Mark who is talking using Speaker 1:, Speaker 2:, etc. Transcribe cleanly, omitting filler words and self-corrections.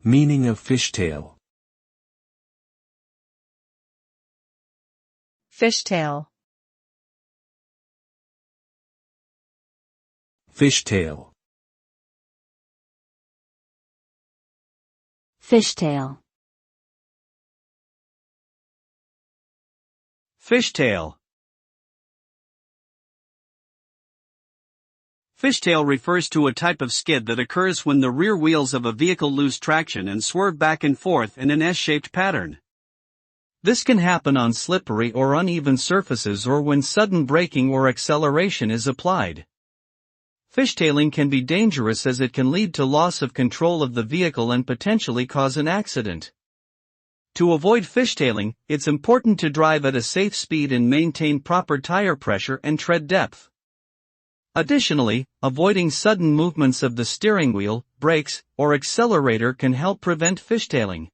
Speaker 1: Meaning of fishtail.
Speaker 2: Fishtail.
Speaker 1: Fishtail.
Speaker 3: Fishtail.
Speaker 4: Fishtail. Fishtail refers to a type of skid that occurs when the rear wheels of a vehicle lose traction and swerve back and forth in an S-shaped pattern. This can happen on slippery or uneven surfaces or when sudden braking or acceleration is applied. Fishtailing can be dangerous as it can lead to loss of control of the vehicle and potentially cause an accident. To avoid fishtailing, it's important to drive at a safe speed and maintain proper tire pressure and tread depth. Additionally, avoiding sudden movements of the steering wheel, brakes, or accelerator can help prevent fishtailing.